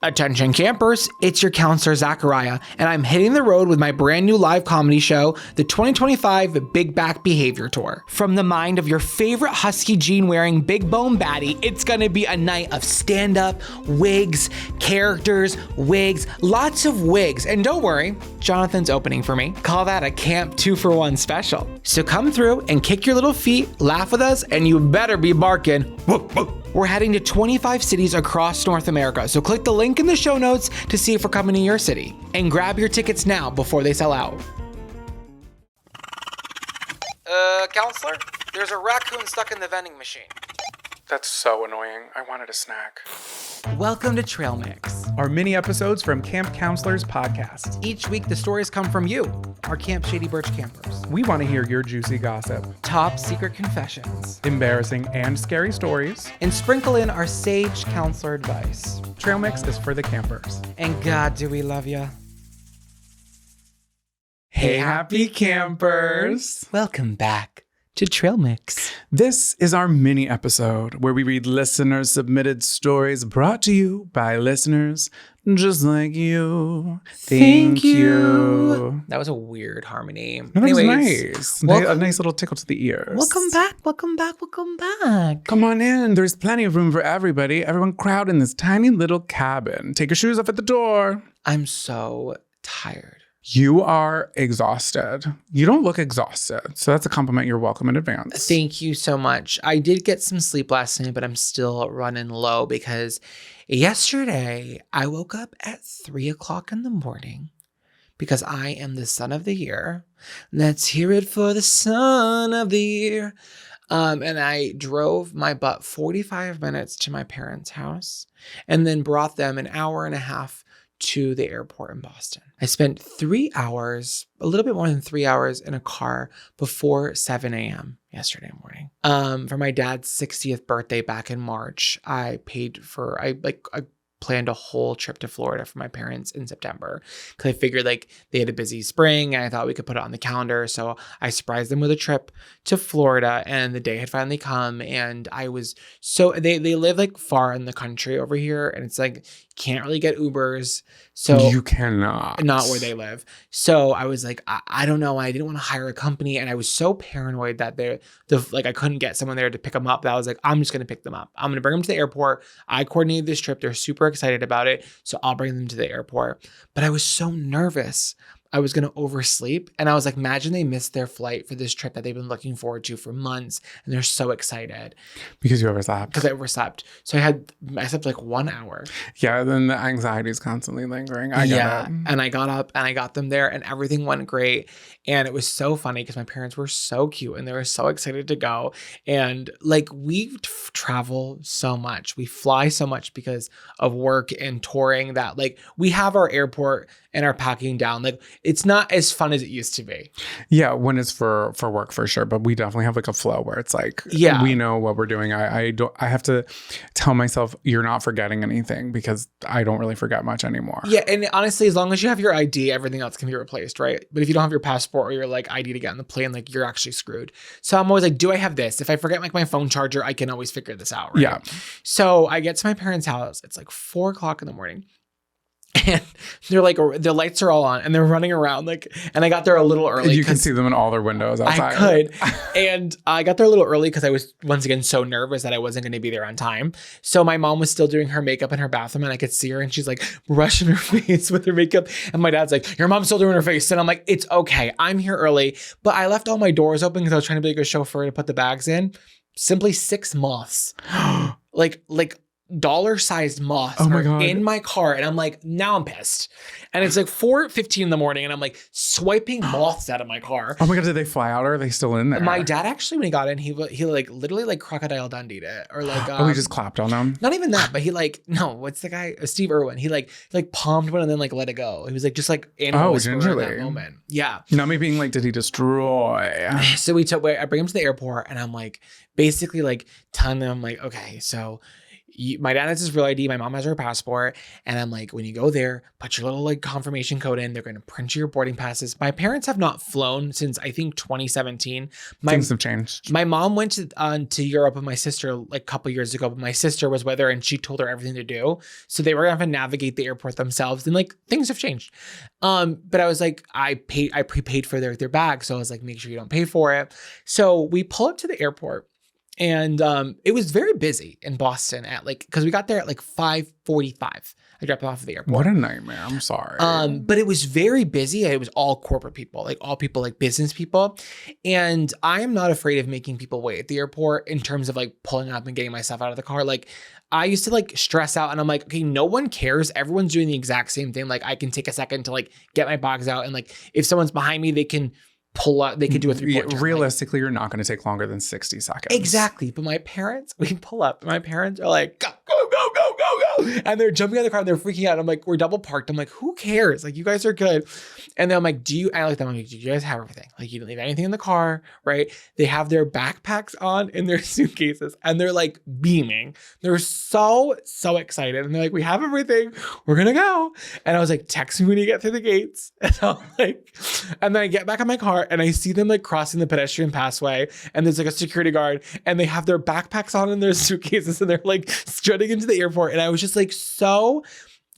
Attention campers, it's your counselor Zachariah, and I'm hitting the road with my brand new live comedy show, the 2025 Big Back Behavior Tour. From the mind of your favorite husky jean-wearing big bone baddie, it's gonna be a night of stand-up, wigs, characters, wigs, lots of wigs. And don't worry, Jonathan's opening for me. Call that a Camp 2-for-1 special. So come through and kick your little feet, laugh with us, and you better be barking. We're heading to 25 cities across North America, so click the link in the show notes to see if we're coming to your city. And grab your tickets now before they sell out. Counselor, there's a raccoon stuck in the vending machine. That's so annoying. I wanted a snack. Welcome to Trail Mix. Our mini episodes from Camp Counselors podcast. Each week, the stories come from you, our Camp Shady Birch campers. We want to hear your juicy gossip, Top secret confessions, embarrassing and scary stories, and sprinkle in our sage counselor advice. Trail Mix is for the campers. And God, do we love ya. Hey, happy campers. Welcome back to Trail Mix. This is our mini episode where we read listeners submitted stories brought to you by listeners just like you. Thank you. That was a weird harmony. No, that was nice. A nice little tickle to the ears. Welcome back. Welcome back. Welcome back. Come on in. There's plenty of room for everybody. Everyone crowd in this tiny little cabin. Take your shoes off at the door. I'm so tired. You are exhausted. You don't look exhausted. So that's a compliment. You're welcome in advance. Thank you so much. I did get some sleep last night, but I'm still running low because yesterday I woke up at 3 o'clock in the morning because I am the son of the year. Let's hear it for the son of the year. And I drove my butt 45 minutes to my parents' house and then brought them an hour and a half to the airport in Boston. I spent 3 hours, a little bit more than 3 hours in a car before 7 a.m. yesterday morning. For my dad's 60th birthday back in March, I planned a whole trip to Florida for my parents in September because I figured they had a busy spring and I thought we could put it on the calendar. So I surprised them with a trip to Florida and the day had finally come and I was they live far in the country over here and it's can't really get Ubers. So you cannot. Not where they live. So I was I don't know. I didn't want to hire a company and I was so paranoid that I couldn't get someone there to pick them up that I was I'm just going to pick them up. I'm going to bring them to the airport. I coordinated this trip. They're super excited about it. So I'll bring them to the airport. But I was so nervous. I was going to oversleep. And I was imagine they missed their flight for this trip that they've been looking forward to for months. And they're so excited. Because you overslept. Because I overslept. So I slept 1 hour. Yeah, then the anxiety is constantly lingering. I get it. And I got up and I got them there and everything went great. And it was so funny because my parents were so cute and they were so excited to go. And we travel so much. We fly so much because of work and touring that we have our airport and our packing down. It's not as fun as it used to be. Yeah, when it's for work for sure. But we definitely have a flow where it's we know what we're doing. I have to tell myself you're not forgetting anything because I don't really forget much anymore. Yeah, and honestly, as long as you have your ID, everything else can be replaced, right? But if you don't have your passport or your ID to get on the plane, you're actually screwed. So I'm always do I have this? If I forget my phone charger, I can always figure this out, right? Yeah. So I get to my parents' house. It's 4 o'clock in the morning. And they're the lights are all on and they're running around and I got there a little early. You can see them in all their windows outside. I could. And I got there a little early because I was once again so nervous that I wasn't going to be there on time. So my mom was still doing her makeup in her bathroom and I could see her and she's brushing her face with her makeup. And my dad's your mom's still doing her face. And I'm it's okay. I'm here early. But I left all my doors open because I was trying to be a good chauffeur to put the bags in. Simply 6 moths. dollar-sized moths are in my car. And I'm now I'm pissed. And it's 4:15 in the morning and I'm swiping moths out of my car. Oh my God, did they fly out or are they still in there? My dad actually, when he got in, he literally Crocodile Dundee'd it. Or he just clapped on them? Not even that, but he no, what's the guy? Steve Irwin. He palmed one and then let it go. He was just animal whisperer in that moment. Yeah. Not me being did he destroy? So I bring him to the airport and I'm basically telling them okay, so my dad has his real ID, my mom has her passport. And I'm like, when you go there, put your little like confirmation code in. They're going to print your boarding passes. My parents have not flown since I think 2017. Things have changed. My mom went to Europe with my sister like a couple years ago, but my sister was with her and she told her everything to do. So they were going to have to navigate the airport themselves, and like things have changed. But I was like, I prepaid for their bag. So I was like, make sure you don't pay for it. So we pull up to the airport. And it was very busy in Boston at like, because we got there at like 5:45. I dropped off at the airport. What a nightmare. I'm sorry. But it was very busy. It was all corporate people, like all people, like business people. And I am not afraid of making people wait at the airport in terms of like pulling up and getting myself out of the car. Like I used to like stress out and I'm like, okay, no one cares. Everyone's doing the exact same thing. Like I can take a second to like get my bags out. And like, if someone's behind me, they can pull up, they could do a 3-point turn. Realistically, you're not going to take longer than 60 seconds. Exactly. But my parents, we pull up. My parents are like, go, go, go, go, go, go. And they're jumping out of the car and they're freaking out. I'm like, we're double parked. I'm like, who cares? Like, you guys are good. And then I'm like, I like them. I'm like, do you guys have everything? Like, you didn't leave anything in the car, right? They have their backpacks on in their suitcases and they're like beaming. They're so excited. And they're like, we have everything. We're going to go. And I was like, text me when you get through the gates. And I'm like, and then I get back in my car and I see them like crossing the pedestrian pathway and there's like a security guard and they have their backpacks on in their suitcases and they're like strutting into the airport. And I was just like so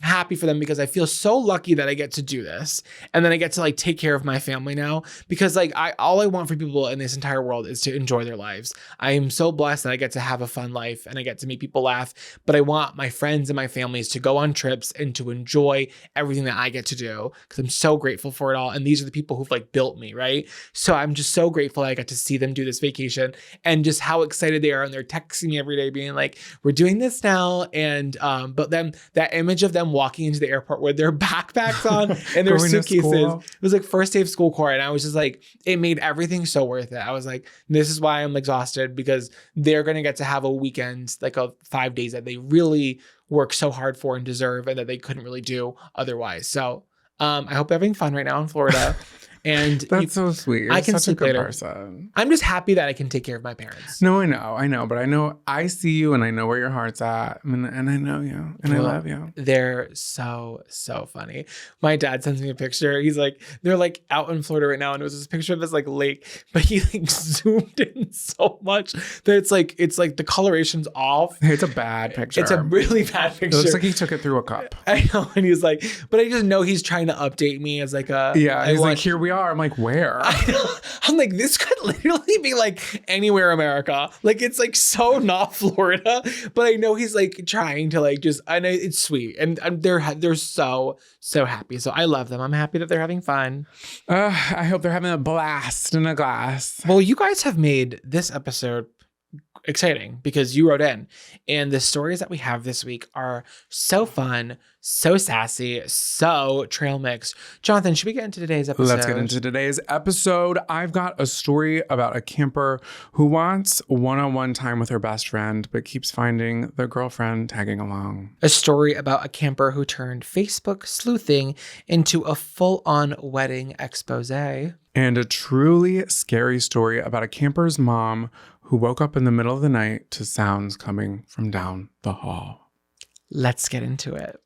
happy for them because I feel so lucky that I get to do this. And then I get to like take care of my family now because like all I want for people in this entire world is to enjoy their lives. I am so blessed that I get to have a fun life and I get to make people laugh, but I want my friends and my families to go on trips and to enjoy everything that I get to do because I'm so grateful for it all. And these are the people who've like built me, right? So I'm just so grateful that I got to see them do this vacation and just how excited they are. And they're texting me every day being like, we're doing this now. And, but then that image of them walking into the airport with their backpacks on and their suitcases. It was like first day of school core. And I was just like, it made everything so worth it. I was like, this is why I'm exhausted because they're going to get to have a weekend, like a 5 days that they really work so hard for and deserve and that they couldn't really do otherwise. So I hope they're having fun right now in Florida. And that's so sweet. You're I can such sleep a good later. person. I'm just happy that I can take care of my parents. No, I know, but I see you and I know where your heart's at. And I know you and I love you. They're so funny. My dad sends me a picture. He's like, they're like out in Florida right now. And it was this picture of this like lake, but he like zoomed in so much that it's like the coloration's off. It's a bad picture. It's a really bad picture. It looks like he took it through a cup. I know. And he's like, but I just know he's trying to update me as like a, yeah. He's like, here we are. I'm like, where? I'm like, this could literally be like anywhere America. Like, it's like so not Florida, but I know he's like trying to like just, I know it's sweet. And they're so happy. So I love them. I'm happy that they're having fun. I hope they're having a blast in a glass. Well, you guys have made this episode exciting because you wrote in, and the stories that we have this week are so fun, so sassy, so trail mix. Jonathan, should we get into today's episode? Let's get into today's episode. I've got a story about a camper who wants one-on-one time with her best friend, but keeps finding their girlfriend tagging along. A story about a camper who turned Facebook sleuthing into a full-on wedding expose. And a truly scary story about a camper's mom who woke up in the middle of the night to sounds coming from down the hall. Let's get into it.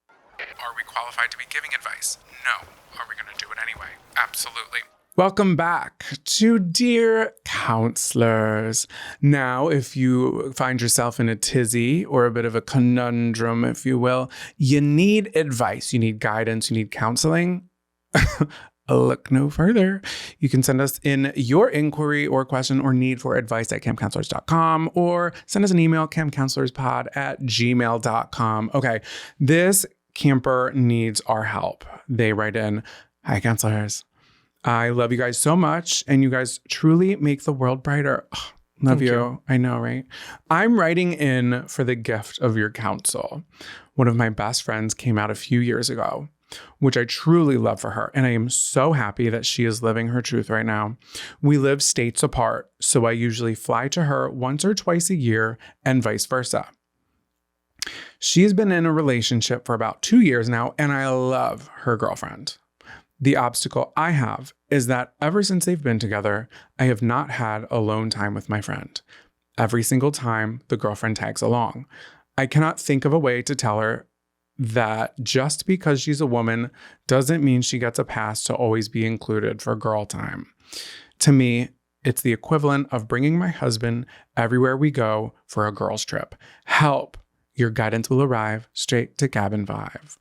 Are we qualified to be giving advice? No. Are we going to do it anyway? Absolutely. Welcome back to Dear Counselors. Now, if you find yourself in a tizzy or a bit of a conundrum, if you will, you need advice, you need guidance, you need counseling. Look no further. You can send us in your inquiry or question or need for advice at campcounselors.com or send us an email, campcounselorspod@gmail.com. Okay, this camper needs our help. They write in, "Hi, counselors. I love you guys so much, and you guys truly make the world brighter." Oh, love you. I know, right? I'm writing in for the gift of your counsel. One of my best friends came out a few years ago, which I truly love for her. And I am so happy that she is living her truth right now. We live states apart, so I usually fly to her once or twice a year and vice versa. She's been in a relationship for about 2 years now, and I love her girlfriend. The obstacle I have is that ever since they've been together, I have not had alone time with my friend. Every single time the girlfriend tags along, I cannot think of a way to tell her that just because she's a woman doesn't mean she gets a pass to always be included for girl time. To me, it's the equivalent of bringing my husband everywhere we go for a girls' trip. Help. Your guidance will arrive straight to cabin Viiv.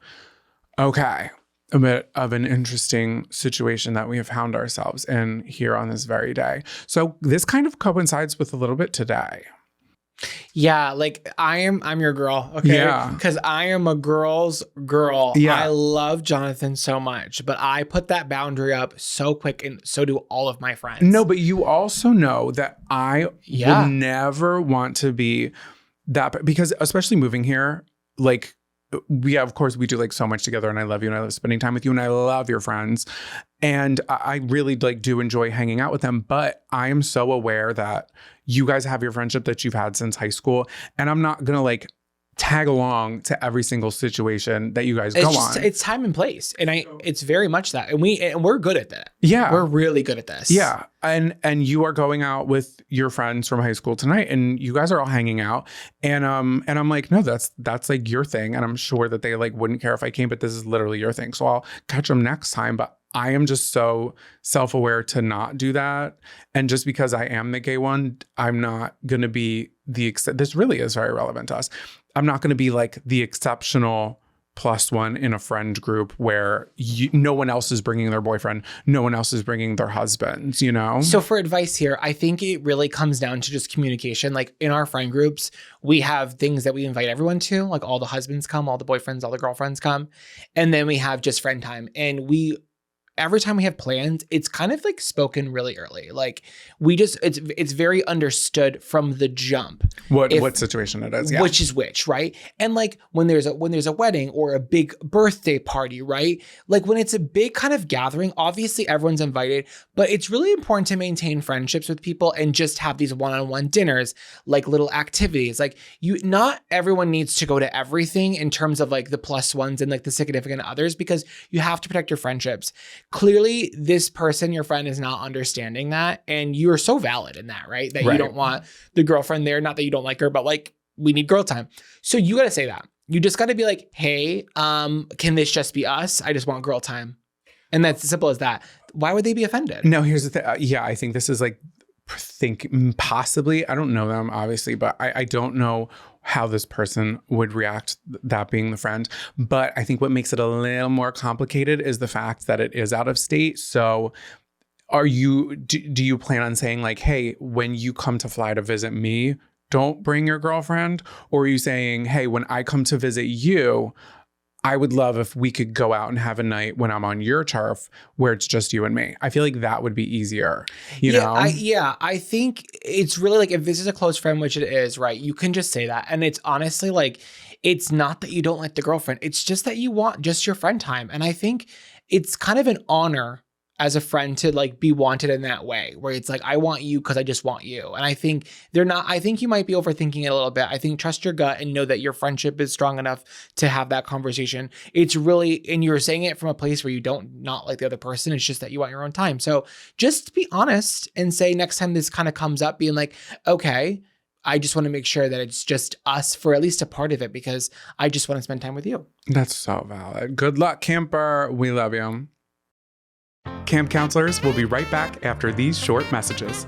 Okay. A bit of an interesting situation that we have found ourselves in here on this very day. So this kind of coincides with a little bit today. Yeah, like I'm your girl, okay? Yeah. Because I am a girl's girl. Yeah. I love Jonathan so much, but I put that boundary up so quick, and so do all of my friends. No, but you also know that I would never want to be that, because especially moving here, like, of course we do like so much together, and I love you and I love spending time with you and I love your friends. And I really like do enjoy hanging out with them, but I am so aware that you guys have your friendship that you've had since high school. And I'm not going to like tag along to every single situation that you guys go on. It's time and place. And it's very much that. And we're good at that. Yeah. We're really good at this. Yeah. And you are going out with your friends from high school tonight, and you guys are all hanging out. And I'm like, no, that's like your thing. And I'm sure that they like wouldn't care if I came, but this is literally your thing. So I'll catch them next time. But I am just so self-aware to not do that. And just because I am the gay one, I'm not going to be this really is very relevant to us. I'm not going to be like the exceptional plus one in a friend group where no one else is bringing their boyfriend, no one else is bringing their husbands, you know? So for advice here, I think it really comes down to just communication. Like in our friend groups, we have things that we invite everyone to, like all the husbands come, all the boyfriends, all the girlfriends come. And then we have just friend time. And every time we have plans, it's kind of like spoken really early. Like it's very understood from the jump. What situation it is, yeah. Which is which, right? And like when there's a wedding or a big birthday party, right? Like when it's a big kind of gathering, obviously everyone's invited, but it's really important to maintain friendships with people and just have these one-on-one dinners, like little activities. Like not everyone needs to go to everything in terms of like the plus ones and like the significant others, because you have to protect your friendships. Clearly, this person, your friend, is not understanding that. And you're so valid in that, right? That you don't want the girlfriend there. Not that you don't like her, but like, we need girl time. So you got to say that. You just got to be like, hey, can this just be us? I just want girl time. And that's as simple as that. Why would they be offended? No, here's the thing. Yeah, I think this is like, possibly, I don't know them obviously, but I don't know how this person would react, that being the friend. But I think what makes it a little more complicated is the fact that it is out of state. So do you plan on saying like, hey, when you come to fly to visit me, don't bring your girlfriend? Or are you saying, hey, when I come to visit you, I would love if we could go out and have a night when I'm on your turf where it's just you and me. I feel like that would be easier, you know? I think it's really like, if this is a close friend, which it is, right? You can just say that. And it's honestly like, it's not that you don't like the girlfriend. It's just that you want just your friend time. And I think it's kind of an honor as a friend to like be wanted in that way, where it's like, I want you because I just want you. And I think I think you might be overthinking it a little bit. I think trust your gut and know that your friendship is strong enough to have that conversation. It's really, and you're saying it from a place where you don't not like the other person. It's just that you want your own time. So just be honest and say next time this kind of comes up, being like, okay, I just want to make sure that it's just us for at least a part of it, because I just want to spend time with you. That's so valid. Good luck, camper. We love you. Camp counselors will be right back after these short messages.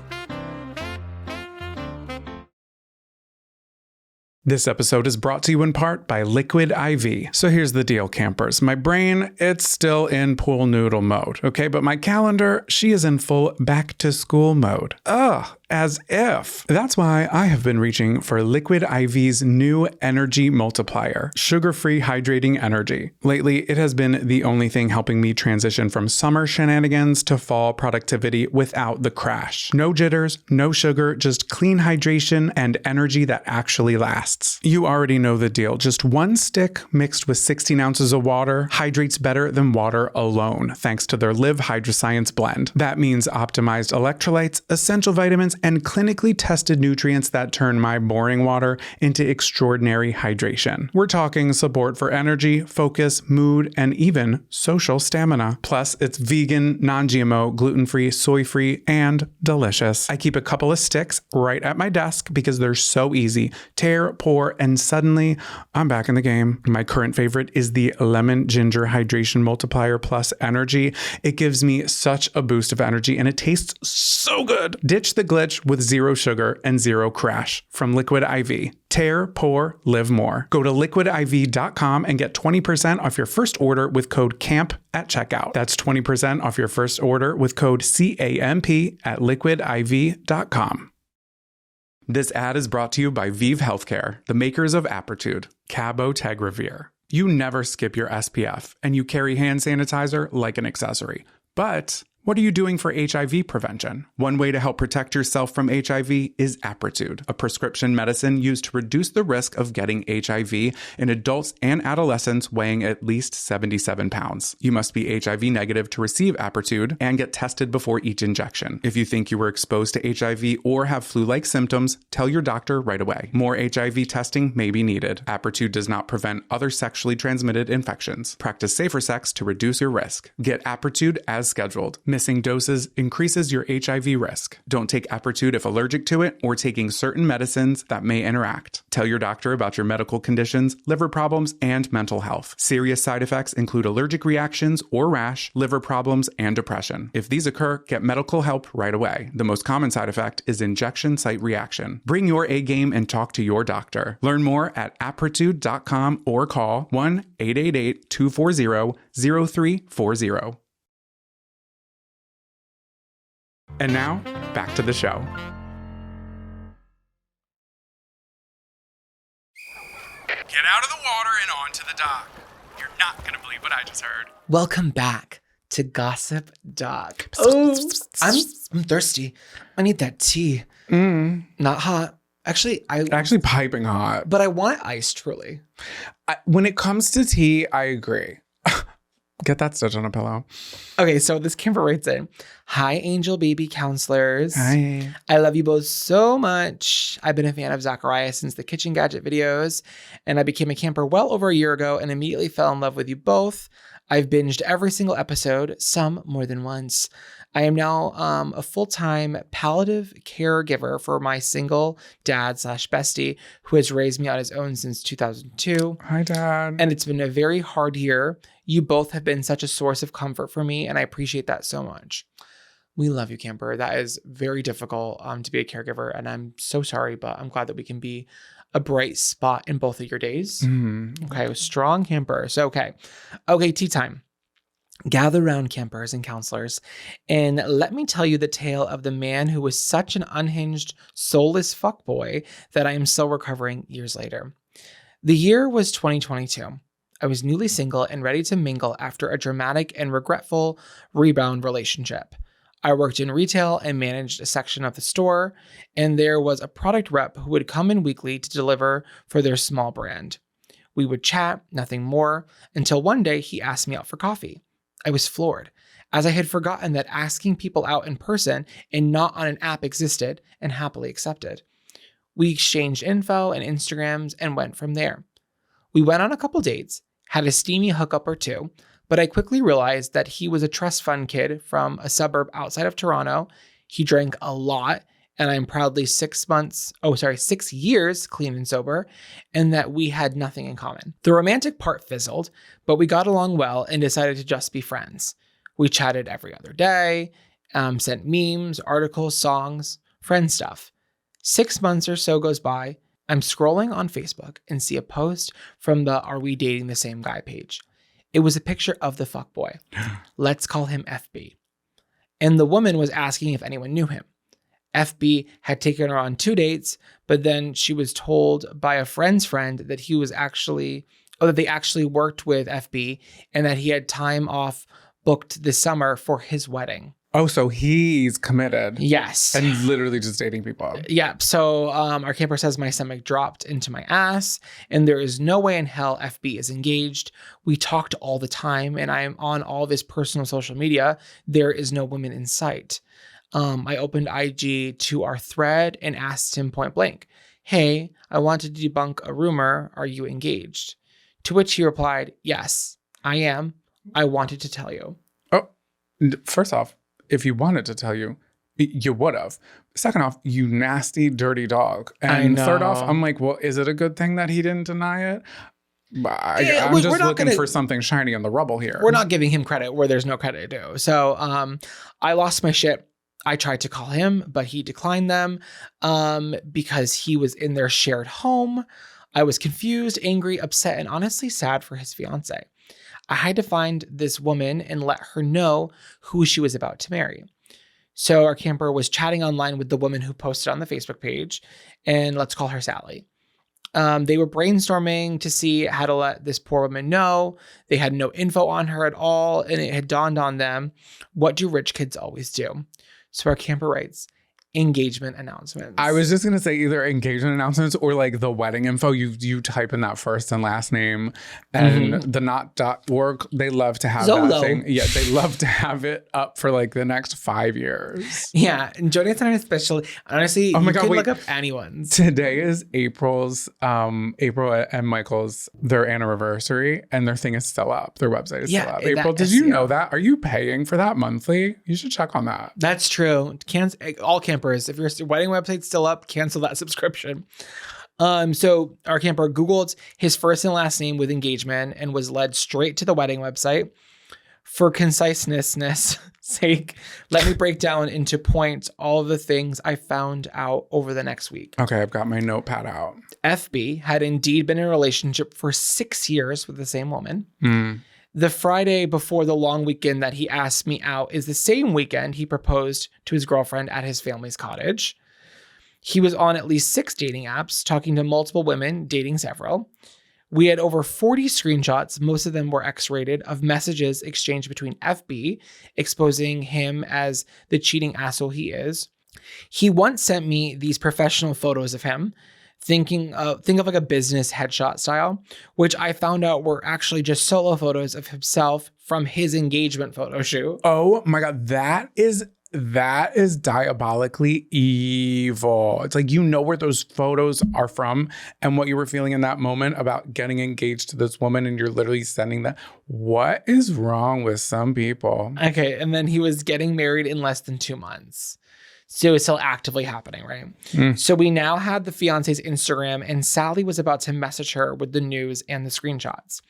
This episode is brought to you in part by Liquid IV. So here's the deal, campers. My brain, it's still in pool noodle mode, okay? But my calendar, she is in full back to school mode. Ugh, as if. That's why I have been reaching for Liquid IV's new energy multiplier, sugar-free hydrating energy. Lately, it has been the only thing helping me transition from summer shenanigans to fall productivity without the crash. No jitters, no sugar, just clean hydration and energy that actually lasts. You already know the deal. Just one stick mixed with 16 ounces of water hydrates better than water alone, thanks to their Live Hydroscience blend. That means optimized electrolytes, essential vitamins, and clinically tested nutrients that turn my boring water into extraordinary hydration. We're talking support for energy, focus, mood, and even social stamina. Plus, it's vegan, non-GMO, gluten-free, soy-free, and delicious. I keep a couple of sticks right at my desk because they're so easy. Tear, pour, and suddenly I'm back in the game. My current favorite is the Lemon Ginger Hydration Multiplier Plus Energy. It gives me such a boost of energy and it tastes so good. Ditch the glitch with zero sugar and zero crash from Liquid IV. Tear, pour, live more. Go to liquidiv.com and get 20% off your first order with code CAMP at checkout. That's 20% off your first order with code CAMP at liquidiv.com. This ad is brought to you by Viiv Healthcare, the makers of Apretude, cabotegravir. You never skip your SPF, and you carry hand sanitizer like an accessory. But what are you doing for HIV prevention? One way to help protect yourself from HIV is Apretude, a prescription medicine used to reduce the risk of getting HIV in adults and adolescents weighing at least 77 pounds. You must be HIV negative to receive Apretude and get tested before each injection. If you think you were exposed to HIV or have flu-like symptoms, tell your doctor right away. More HIV testing may be needed. Apretude does not prevent other sexually transmitted infections. Practice safer sex to reduce your risk. Get Apretude as scheduled. Missing doses increases your HIV risk. Don't take Apretude if allergic to it or taking certain medicines that may interact. Tell your doctor about your medical conditions, liver problems, and mental health. Serious side effects include allergic reactions or rash, liver problems, and depression. If these occur, get medical help right away. The most common side effect is injection site reaction. Bring your A game and talk to your doctor. Learn more at apretude.com or call 1-888-240-0340. And now, back to the show. Get out of the water and onto the dock. You're not going to believe what I just heard. Welcome back to Gossip Doc. Oh, I'm thirsty. I need that tea. Not hot. Actually, Piping hot. But I want it iced, truly. When it comes to tea, I agree. Get that stitch on a pillow. Okay, so this camper writes in, "Hi, Angel Baby Counselors. Hi. I love you both so much. I've been a fan of Zachariah since the kitchen gadget videos, and I became a camper well over a year ago and immediately fell in love with you both. I've binged every single episode, some more than once. I am now a full-time palliative caregiver for my single dad/bestie who has raised me on his own since 2002. Hi, Dad. And it's been a very hard year. You both have been such a source of comfort for me, and I appreciate that so much." We love you, camper. That is very difficult to be a caregiver, and I'm so sorry, but I'm glad that we can be a bright spot in both of your days. Okay, strong camper. So, okay, tea time. Gather round, campers and counselors, and let me tell you the tale of the man who was such an unhinged, soulless fuckboy that I am still recovering years later. The year was 2022. I was newly single and ready to mingle after a dramatic and regretful rebound relationship. I worked in retail and managed a section of the store, and there was a product rep who would come in weekly to deliver for their small brand. We would chat, nothing more, until one day he asked me out for coffee. I was floored, as I had forgotten that asking people out in person and not on an app existed, and happily accepted. We exchanged info and Instagrams and went from there. We went on a couple dates, had a steamy hookup or two, but I quickly realized that he was a trust fund kid from a suburb outside of Toronto. He drank a lot, and I'm proudly 6 years clean and sober, and that we had nothing in common. The romantic part fizzled, but we got along well and decided to just be friends. We chatted every other day, sent memes, articles, songs, friend stuff. 6 months or so goes by. I'm scrolling on Facebook and see a post from the Are We Dating the Same Guy page. It was a picture of the fuckboy. Let's call him FB. And the woman was asking if anyone knew him. FB had taken her on 2 dates, but then she was told by a friend's friend that that they actually worked with FB and that he had time off booked this summer for his wedding. Oh, so he's committed. Yes. And literally just dating people. Yeah. So our camper says my stomach dropped into my ass and there is no way in hell FB is engaged. We talked all the time and I am on all of his personal social media. There is no women in sight. I opened IG to our thread and asked him point blank, "Hey, I want to debunk a rumor. Are you engaged?" To which he replied, "Yes, I am. I wanted to tell you." Oh, first off, if he wanted to tell you, you would have. Second off, you nasty, dirty dog. And third off, I'm like, well, is it a good thing that he didn't deny it? I'm just looking for something shiny in the rubble here. We're not giving him credit where there's no credit due. So I lost my shit. I tried to call him, but he declined them because he was in their shared home. I was confused, angry, upset, and honestly sad for his fiance. I had to find this woman and let her know who she was about to marry. So our camper was chatting online with the woman who posted on the Facebook page, and let's call her Sally. They were brainstorming to see how to let this poor woman know. They had no info on her at all, and it had dawned on them, what do rich kids always do? So our camper writes, engagement announcements. I was just gonna say either engagement announcements or like the wedding info. You type in that first and last name, and the not.org, they love to have Zolo. that thing. Yeah, they love to have it up for like the next 5 years. Yeah, and Jody and I especially. Honestly, oh my you God, can wait. look up anyone's. Today is April and Michael's their anniversary, and their thing is still up. Their website is still up. April, did you know that? Are you paying for that monthly? You should check on that. That's true. All campers, if your wedding website's still up, cancel that subscription. So our camper Googled his first and last name with engagement and was led straight to the wedding website. For conciseness' sake, let me break down into points all of the things I found out over the next week. Okay, I've got my notepad out. FB had indeed been in a relationship for 6 years with the same woman. The Friday before the long weekend that he asked me out is the same weekend he proposed to his girlfriend at his family's cottage. He was on at least 6 dating apps, talking to multiple women, dating several. We had over 40 screenshots, most of them were X-rated, of messages exchanged between FB, exposing him as the cheating asshole he is. He once sent me these professional photos of him, think of like a business headshot style, which I found out were actually just solo photos of himself from his engagement photo shoot. Oh my God, that is diabolically evil. It's like, you know where those photos are from and what you were feeling in that moment about getting engaged to this woman, and you're literally sending that. What is wrong with some people? Okay, and then he was getting married in less than 2 months. So it's still actively happening, right? So we now had the fiance's Instagram, and Sally was about to message her with the news and the screenshots.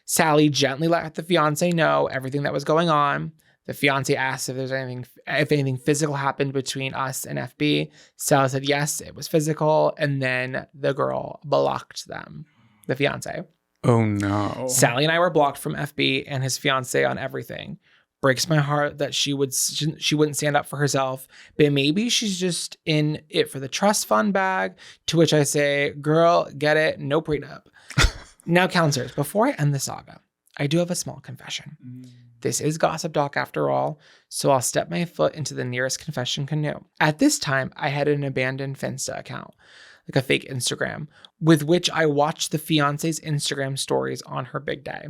Sally gently let the fiance know everything that was going on. The fiance asked if anything physical happened between us and FB. Sally said yes, it was physical, and then the girl blocked them, the fiance. Oh no. Sally and I were blocked from FB and his fiance on everything. Breaks my heart that she wouldn't stand up for herself, but maybe she's just in it for the trust fund bag, to which I say, girl, get it, no prenup. Now, counselors, before I end the saga, I do have a small confession. This is Gossip Doc after all, so I'll step my foot into the nearest confession canoe. At this time, I had an abandoned Finsta account, like a fake Instagram, with which I watched the fiance's Instagram stories on her big day.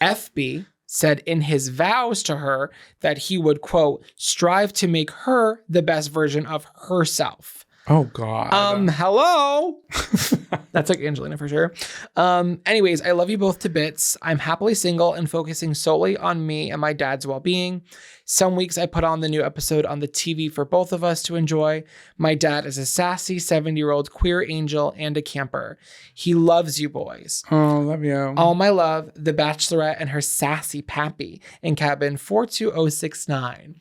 FB said in his vows to her that he would, quote, strive to make her the best version of herself. Oh God. Hello. That's like Angelina for sure. Anyways, I love you both to bits. I'm happily single and focusing solely on me and my dad's well-being. Some weeks I put on the new episode on the TV for both of us to enjoy. My dad is a sassy 70-year-old queer angel and a camper. He loves you boys. Oh, love you. All my love, the Bachelorette and her sassy pappy in cabin 42069.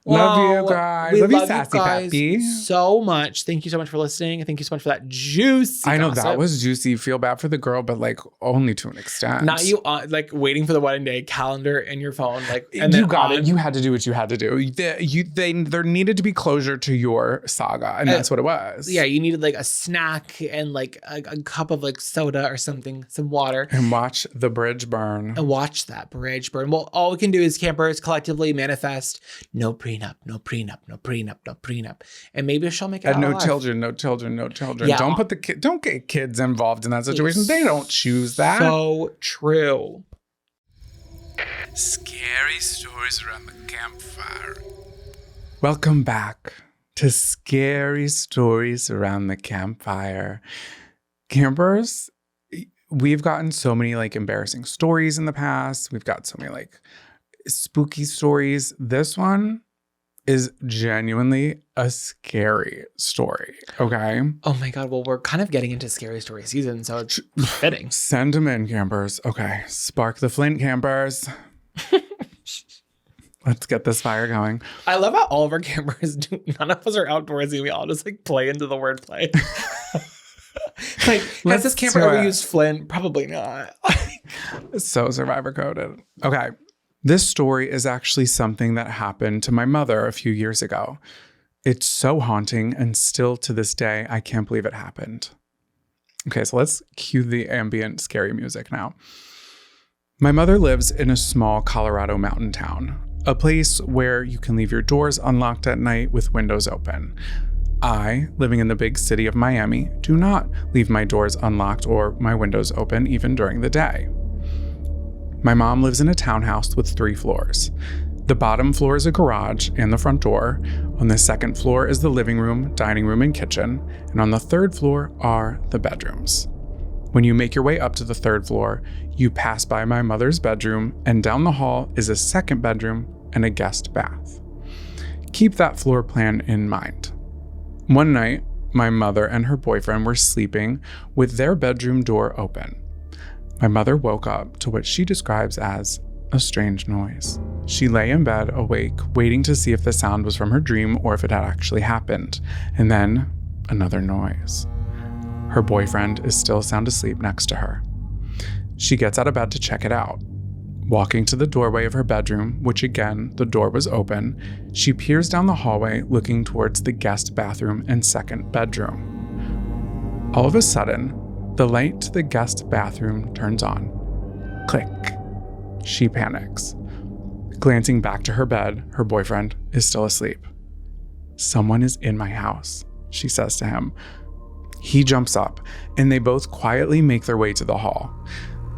Love you guys. We love you, love sassy you guys pappy. so much. Thank you so much for listening. Thank you so much for that juicy I know gossip. that was juicy. Feel bad for the girl, but like only to an extent. Not you like waiting for the wedding day calendar in your phone, like, and you then got it. You had to do what you had to do. There needed to be closure to your saga, and that's what it was. Yeah, you needed like a snack and like a cup of like soda or something, some water, and watch the bridge burn. and watch that bridge burn. Well, all we can do is campers collectively manifest no prenup, no prenup, no prenup, no prenup, and maybe she'll make it. And out no alive. children, no children, no children. Yeah. Don't get kids involved in that situation. They don't choose that. So true. Scary stories around the campfire. Welcome back to Scary Stories Around the Campfire. Campers, we've gotten so many like embarrassing stories in the past. We've got so many like spooky stories. This one is genuinely a scary story, okay? Oh my God. Well, we're kind of getting into scary story season, so it's fitting. Send them in, campers. Okay, spark the flint, campers. Let's get this fire going. I love how all of our campers do. None of us are outdoorsy. We all just like play into the wordplay. Like, has this camper ever used flint? Probably not. So survivor coded. Okay. This story is actually something that happened to my mother a few years ago. It's so haunting, and still to this day, I can't believe it happened. Okay, so let's cue the ambient scary music now. My mother lives in a small Colorado mountain town, a place where you can leave your doors unlocked at night with windows open. I, living in the big city of Miami, do not leave my doors unlocked or my windows open even during the day. My mom lives in a townhouse with 3 floors. The bottom floor is a garage and the front door. On the second floor is the living room, dining room, and kitchen. And on the third floor are the bedrooms. When you make your way up to the third floor, you pass by my mother's bedroom, and down the hall is a second bedroom and a guest bath. Keep that floor plan in mind. One night, my mother and her boyfriend were sleeping with their bedroom door open. My mother woke up to what she describes as a strange noise. She lay in bed awake, waiting to see if the sound was from her dream or if it had actually happened. And then another noise. Her boyfriend is still sound asleep next to her. She gets out of bed to check it out. Walking to the doorway of her bedroom, which again, the door was open, she peers down the hallway looking towards the guest bathroom and second bedroom. All of a sudden, the light to the guest bathroom turns on. Click. She panics. Glancing back to her bed, her boyfriend is still asleep. "Someone is in my house," she says to him. He jumps up, and they both quietly make their way to the hall.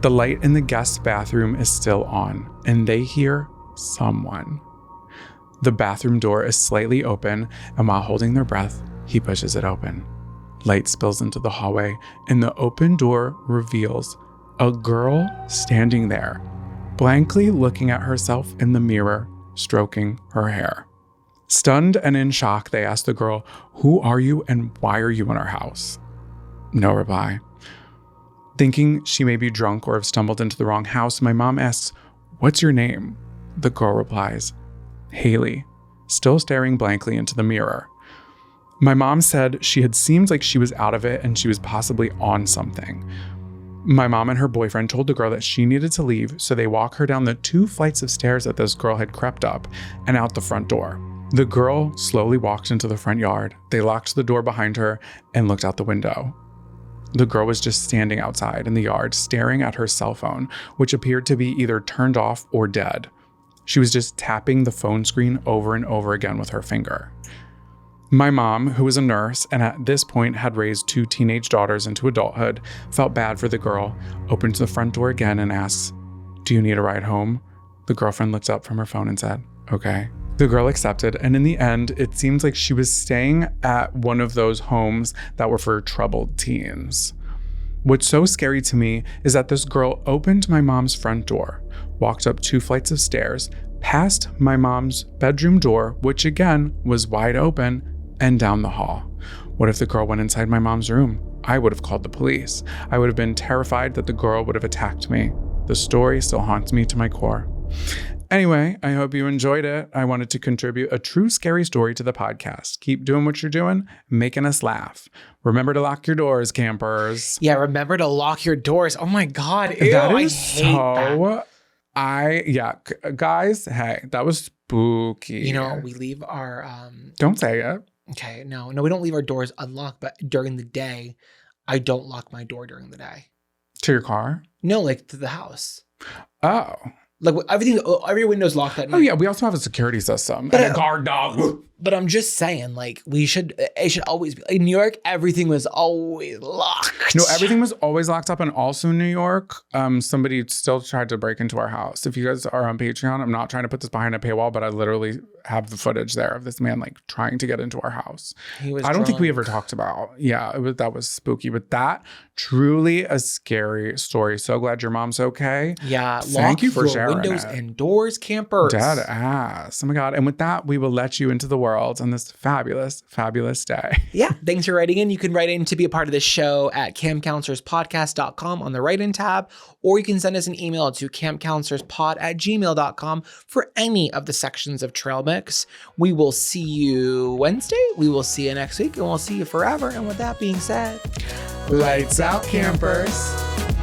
The light in the guest bathroom is still on, and they hear someone. The bathroom door is slightly open, and while holding their breath, he pushes it open. Light spills into the hallway, and the open door reveals a girl standing there, blankly looking at herself in the mirror, stroking her hair. Stunned and in shock, they ask the girl, "Who are you and why are you in our house?" No reply. Thinking she may be drunk or have stumbled into the wrong house, my mom asks, "What's your name?" The girl replies, "Haley," still staring blankly into the mirror. My mom said she had seemed like she was out of it and she was possibly on something. My mom and her boyfriend told the girl that she needed to leave, so they walk her down the 2 flights of stairs that this girl had crept up and out the front door. The girl slowly walked into the front yard. They locked the door behind her and looked out the window. The girl was just standing outside in the yard, staring at her cell phone, which appeared to be either turned off or dead. She was just tapping the phone screen over and over again with her finger. My mom, who was a nurse and at this point had raised 2 teenage daughters into adulthood, felt bad for the girl, opens the front door again and asks, "Do you need a ride home?" The girlfriend looked up from her phone and said, "Okay." The girl accepted, and in the end, it seems like she was staying at one of those homes that were for troubled teens. What's so scary to me is that this girl opened my mom's front door, walked up 2 flights of stairs, past my mom's bedroom door, which again was wide open, and down the hall. What if the girl went inside my mom's room? I would have called the police. I would have been terrified that the girl would have attacked me. The story still haunts me to my core. Anyway, I hope you enjoyed it. I wanted to contribute a true scary story to the podcast. Keep doing what you're doing, making us laugh. Remember to lock your doors, campers. Yeah, remember to lock your doors. Oh my God. Ew, That I is hate that. Guys, hey, that was spooky. You know, we leave our Don't say it. Okay, no, we don't leave our doors unlocked, but during the day, I don't lock my door during the day. To your car? No, like to the house. Oh. Like every window's locked at night. Oh yeah, we also have a security system and a guard dog. But I'm just saying, like, it should always be like New York. Everything was always locked. No, everything was always locked up. And also in New York, somebody still tried to break into our house. If you guys are on Patreon, I'm not trying to put this behind a paywall, but I literally have the footage there of this man like trying to get into our house. I don't think we ever talked about. Yeah, that was spooky, but that truly a scary story. So glad your mom's okay. Yeah, thank you for sharing windows it. and doors, campers. Dead ass. Oh my God. And with that, we will let you into the world on this fabulous, fabulous day. Yeah. Thanks for writing in. You can write in to be a part of the show at campcounselorspodcast.com on the write-in tab, or you can send us an email to campcounselorspod@gmail.com for any of the sections of Trail Mix. We will see you Wednesday. We will see you next week, and we'll see you forever. And with that being said, lights out, campers.